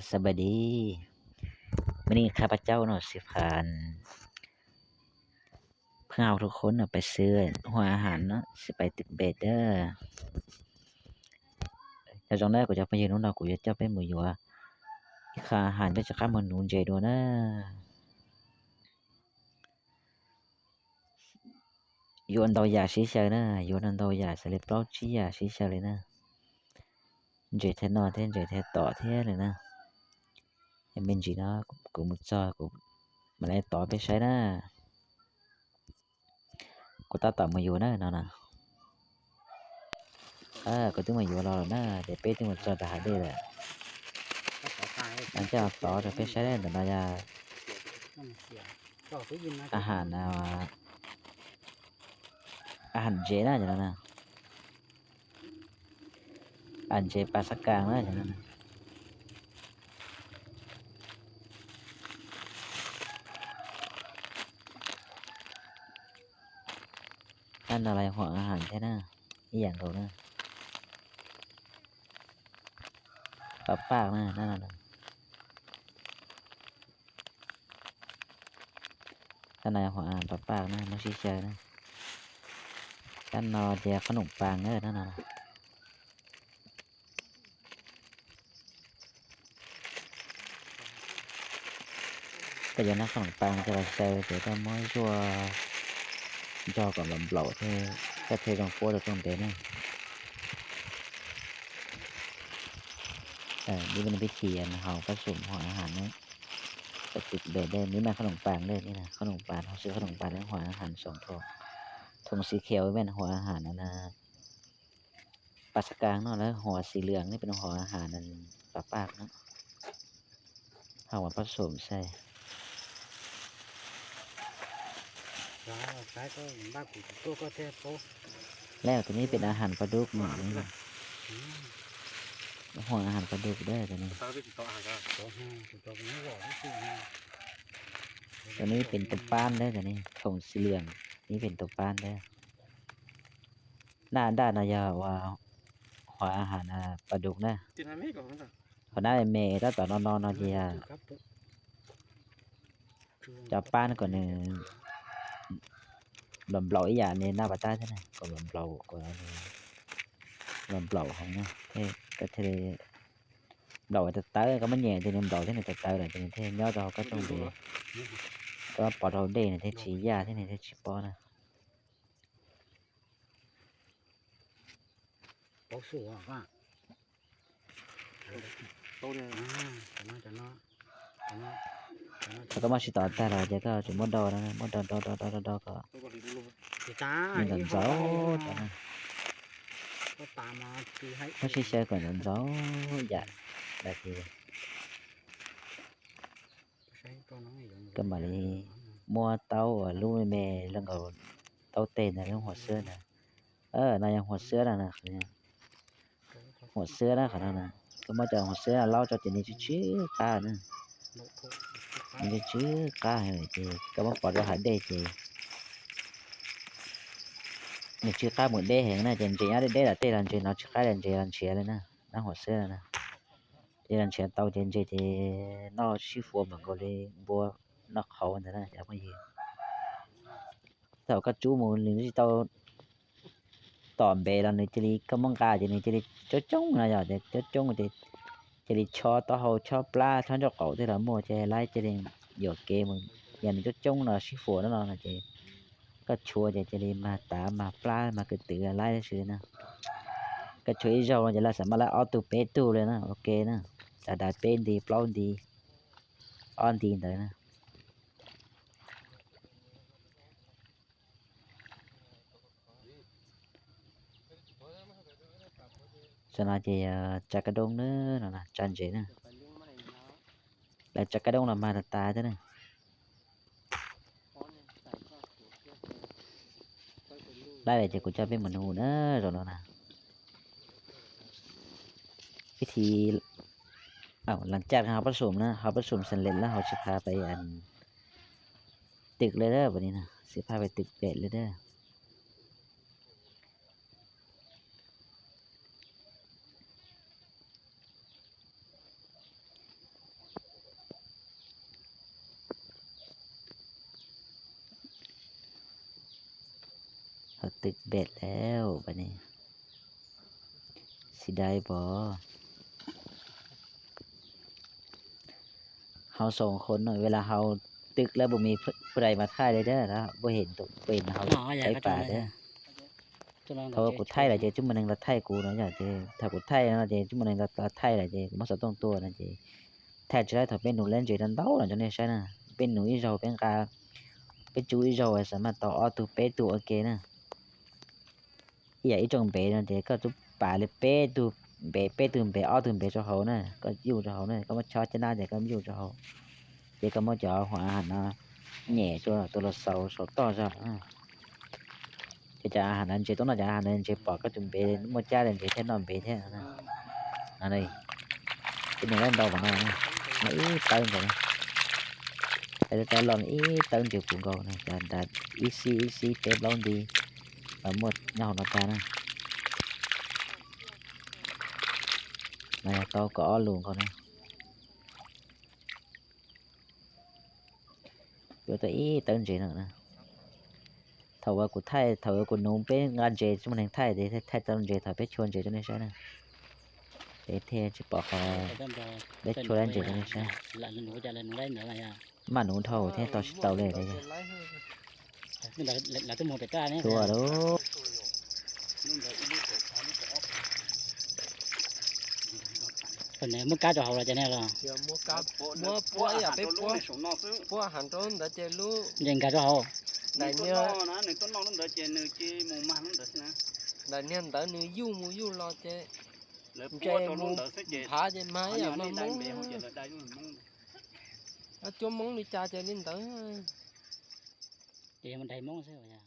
สบายดีวันนี้ข้าพเจ้าเนาะสิพาเพื่อนทุกคนเนาะไปซื้อหัวอาหารเนาะสิไปตึกเบสเด้อแต่ตอนแรกกูจะไปยืนนู้นเนาะกูจะเจ้าไปหมู่อยู่ว่าค่าอาหารจะข้ามมันนู้นใจดูนะอยู่อันดอยาชิเชนะอยู่อันดอยาสลิปเราชี้ยาชิเชเลยนะใจแท้นอนแท้ใจแท้ต่อแท้เลยนะเห็นเป็นจีนะกูมุดจอกูมาไล่ต่อไปใช้นะกูตาต่อมาอยู่นะนั่นน่ะกูต้องมาอยู่รอนะเดี๋ยวไปถึงมุดจอจะหาได้แหละหลังจากต่อจะไปใช้ได้แต่เราจะอาหารอาหารเจน่าจะนั่นนะอาหารเจปาสกลางน่าจะนั่นนะนั่นอะไรหัวอาหารใช่น่ะอีอย่างเขานะปากปากนะนั่นน่ะนั่นอะไรหัวอาหารปากปากนะไม่ใช่เชยนะนั่นนอเดียขนมปังนั่นน่ะก็ยังนักขนมปังจะไปเซลแต่ก็ไม่ชัวdo còn làm lẩu thế các thế trong phố được không thế nàyนี่เป็นวิธีเขาผสมหัวอาหารนะก็ติดเบรได้นี่มาขนมปังเลยนี่นะขนมปังเขาซื้อขนมปังแล้วหัวอาหารถุงสีเขียวเป็นหัวอาหารนะปลาสกางเนาะแล้วหัวสีเหลืองนี่เป็นหัวอาหารนั่นปลาปากเนาะเอามาผสมใส่แล้วตัวนี้เป็นอาหารปลาดุกหมดนี่หัวอาหารปลาดุกได้ตัวนี้ตัวนี้เป็นตัวป้านได้ตัวนี้ถุงสีเหลืองนี่เป็นตัวป้านได้ด้านนายาว่าหัวอาหารปลาดุกนะพอได้เมย์ถ้าตอนนอนเดียจะป้านก่อนหนึ่งลำเปล่าอีอย่างนี้หน้าปลาใต้ใช่ไหมก่อนลำเปล่าก่อนลำเปล่าของนะเท่ก็เท่đầu ta tới có mấy nhà thì nem đầu thế này từ từ là thì thêm nhớ đâu có trong bì có bỏ đầu đây này thế chỉ ra thế này thế chỉ bỏ nè bóc sủa à có mà chỉ tỏ ta là chỉ có chỉ muốn đầu đó muốn đầu có mình làm gió nó chỉ chơi còn làm gió dạ là thì cái mà đi mua tàu ở lưu mè lần đầu tàu tên này lúc hồi xưa nè này hồi xưa là nè hồi xưa đó khả năng nè cái mà chờ hồi xưa là lo cho tiền đi chứ ca nữa đi chứ ca hay thì cái mà bỏ ra hẳn đây thì mình chưa ca một đây hiện nay tiền chỉ nhá đây là tên là chuyện nó chưa ca tiền chỉ là chuyện đấy nè nó hồi xưa nè tiền là chuyện tàu tiền chỉ thì nó sư phụ mình có đi mua nó khẩu thế này chẳng có gì tàu các chú muốn liền tàu tòm bè là này chỉ có mong cá chỉ này chỉ cho trống là giờ cho trống thì chỉ cho tao hầu cho pla cho cho cậu thì là mua chỉ lại chỉ giờ kia mình giờ này cho trống là sư phụ nó là chỉ có chua chỉ mà tả mà pla mà cái tự lại sự nè cái chuối rau là sẽ mà lại auto pay tuเลยนะโอเคนะแต่ได้เป็นดีปล้นดีออนดีเลยนะcho nên thì chả cái đông nữa là chăn chế nè là chả cái đông là mà ta thế này đây là chỉ của cha bên mình hù nữa rồi nó nèวิธีหลังจากเขาผสมนะเขาผสมเสร็จแล้วเขาจะพาไปตึกเลยเด้อวันนี้นะสิพาไปตึกเป็ดเลยเด้อ ตึกเบ็ดแล้วบัดนี้สิได้บ่เฮาสองคนเนาะเวลาเฮาตึกแล้วบ่มีผู้ใดมาถ่ายเลยเด้อแล้วบ่เห็นตัวบ่เห็นเฮา Nó vậy ไก่ có ป่า cho เด้อ nó cho nó เพราะว่ากูไทยล่ะเจจุ่มมันนึงละไทยกูเนาะอย่าเจถ้ากูไทยนะเจจุ่มมันนึงละไทยล่ะเจกูมาสต้องตัวนะเจแท้จะได้ถ้าเป็นหนูเล่นเจดันเดาล่ะจังได๋ใช่นะเป็นหนูอีเราเป็นกาเป็นจูอีเราสามารถต่อออตูเปตูโอเคนะอย่าอีจงเปนะเจก็จุป่าเลยเปตูเปตูเปออตูเปcho họ nè có yêu cho họ nè có mà cho chân na để có yêu cho họ để có mà cho họอาหารนะnhẹ choตัวละเสาต่อจ้ะจะอาหารนั้นเจต้องน่าจะอาหารนั้นเจปอกก็จุ่มเบนหมดจ้าเลยเจแค่นอนเบนแค่นั้นอันนี้เป็นอย่างนั้นดอกมันนะมาอีเติมก่อนนะแต่ลองอีเติมจุดปุ่มก่อนนะแต่อีซีเต็มลองดีแล้วหมดเงาหน้าตานะnày tao có luôn con này rồi tới ý tên gì nữa nè thầu qua của thay thầu của nông bé ngan gì chúng mình thay để thay tên gì thầu bé chuồn gì cho nên sao nè để theo chỉ bỏ bé chuồn lên gì cho nên sao mà nông thầu thế tao lên đây là cái một cái ca này chùa đó phần này mức cá cho hậu là cho nên là mua cá mua búa à bé búa hàng trốn đã chơi lú dành cá cho hậu đại nhớ đại nhân tới nữ du mua du lo chơi chơi mua phá chơi máy à mà món nó cho món đi cha chơi lên tới thì mình thấy món sao vậy